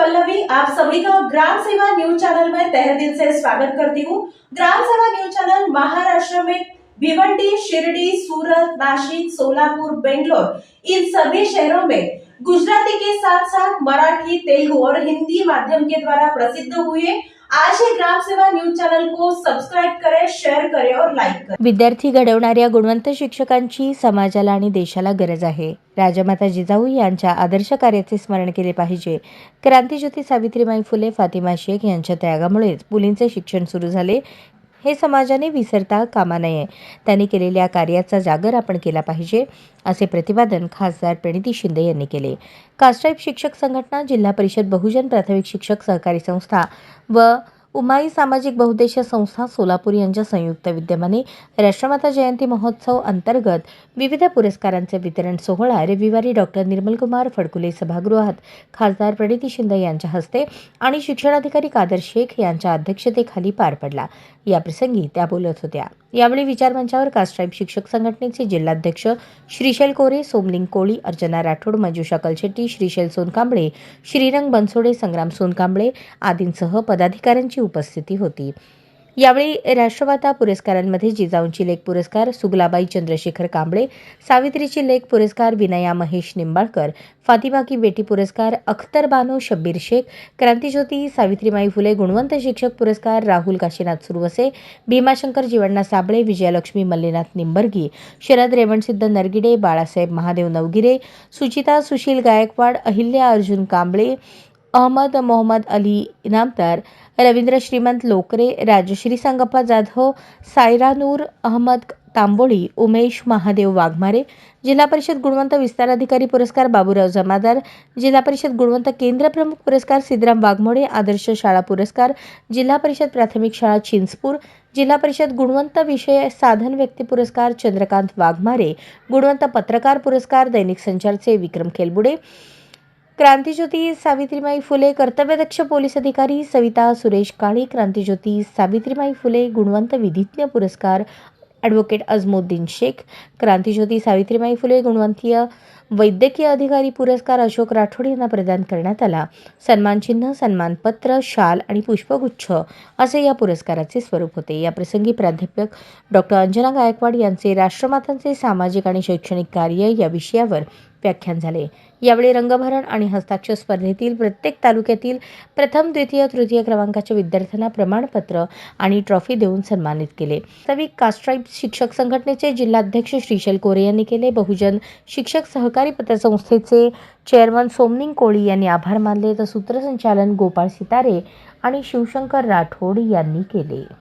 पल्लवी, आप सभी का ग्राम सेवा न्यूज चैनल में तहे दिल से स्वागत करती हूँ। ग्राम सेवा न्यूज चैनल महाराष्ट्र में भिवंडी, शिरडी, सूरत, नासिक, सोलापुर, बेंगलोर इन सभी शहरों में गुजराती के साथ साथ मराठी, तेलुगु और हिंदी माध्यम के द्वारा प्रसिद्ध हुए। आज ही ग्राम सेवा न्यूज चॅनल को सबस्क्राइब करें, शेअर करें और लाईक करें। विद्यार्थी घडवणाऱ्या गुणवंत शिक्षकांची समाजाला आणि देशाला गरज आहे। राजमाता जिजाऊ यांच्या आदर्श कार्याचे स्मरण केले पाहिजे। क्रांतिज्योती सावित्रीबाई फुले, फातिमा शेख यांच्या त्यागामुळेच मुलींचे शिक्षण सुरू झाले, हे समाजाने विसरता कामा नये। त्यांनी केलेल्या कार्याचा जागर आपण केला पाहिजे, असे प्रतिपादन खासदार प्रणिती शिंदे यांनी केले। कास्ट्राईब शिक्षक संघटना, जिल्हा परिषद बहुजन प्राथमिक शिक्षक सहकारी संस्था व उमाई सामाजिक बहुउद्देशीय संस्था सोलापूर यांच्या संयुक्त विद्यमाने राष्ट्रमाता जयंती महोत्सव अंतर्गत विविध पुरस्कारांचे वितरण सोहळा रविवारी डॉक्टर निर्मलकुमार फडकुले सभागृहात खासदार प्रणिती शिंदे यांच्या हस्ते आणि शिक्षणाधिकारी कादर शेख यांच्या अध्यक्षतेखाली पार पडला। या प्रसंगी त्या बोलत होत्या। यावेळी विचारमंचावर कास्ट्राईब शिक्षक संघटनेचे जिल्हाध्यक्ष श्रीशैल कोरे, सोमलिंग कोळी, अर्चना राठोड, मंजुषा कलशेट्टी, श्रीशैल सोनकांबळे, श्रीरंग बनसोडे, संग्राम सोनकांबळे आदींसह पदाधिकाऱ्यांची उपस्थिती होती। यावेळी राष्ट्रमाता पुरस्कारांमध्ये जिजाऊंची लेख पुरस्कार सुगलाबाई चंद्रशेखर कांबळे, सावित्रीची लेख पुरस्कार विनया महेश निंबाळकर, फातिमा की बेटी पुरस्कार अख्तर बानो शब्बीर शेख, क्रांतिज्योती सावित्रीबाई फुले गुणवंत शिक्षक पुरस्कार राहुल काशीनाथ सुरवसे, भीमाशंकर जीवण्णा साबळे, विजयलक्ष्मी मल्लीनाथ निंबर्गी, शरद रेवणसिद्ध नरगिडे, बाळासाहेब महादेव नवगिरे, सुचिता सुशील गायकवाड, अहिल्या अर्जुन कांबळे, अहमद मोहम्मद अली इनामदार, रवींद्र श्रीमंत लोकरे, राजश्री संगप्पा जाधव, सायरा नूर अहमद तांबोळी, उमेश महादेव वाघमारे, जिल्हा परिषद गुणवंत विस्तार अधिकारी पुरस्कार बाबूराव जमादार, जिल्हा परिषद गुणवंत केंद्र प्रमुख पुरस्कार सिद्धराम वाघमोडे, आदर्श शाळा पुरस्कार जिल्हा परिषद प्राथमिक शाळा चिंचपूर, जिल्हा परिषद गुणवंत विषय साधन व्यक्ती पुरस्कार चंद्रकांत वाघमारे, गुणवंत पत्रकार पुरस्कार दैनिक संचारचे विक्रम खेलबुडे, क्रांतिज्योती सावित्रीबाई फुले कर्तव्यदक्ष पोलीस अधिकारी सविता सुरेश काळे, क्रांतिज्योती सावित्रीबाई फुले गुणवंत विधिज्ञ पुरस्कार ॲडव्होकेट अजमुद्दीन शेख, क्रांतिज्योती सावित्रीबाई फुले गुणवंतीय वैद्यकीय अधिकारी पुरस्कार अशोक राठोड यांना प्रदान करण्यात आला। सन्मानचिन्ह, सन्मानपत्र, शाल आणि पुष्पगुच्छ असे या पुरस्काराचे स्वरूप होते। या प्रसंगी प्राध्यापक डॉक्टर अंजना गायकवाड यांचे राष्ट्रमातांचे सामाजिक आणि शैक्षणिक कार्य या विषयावर व्याख्यान झाले। यावेळी रंगभरण आणि हस्ताक्षर स्पर्धेतील प्रत्येक तालुक्यातील प्रथम, द्वितीय, तृतीय क्रमांकाच्या विद्यार्थ्यांना प्रमाणपत्र आणि ट्रॉफी देऊन सन्मानित केले। वास्तविक कास्ट्राईब शिक्षक संघटनेचे जिल्हाध्यक्ष श्रीशैल कोरे यांनी केले। बहुजन शिक्षक सहकारी पतसंस्थेचे चेअरमन सोमलिंग कोळी यांनी आभार मानले, तर सूत्रसंचालन गोपाळ सितारे आणि शिवशंकर राठोड यांनी केले।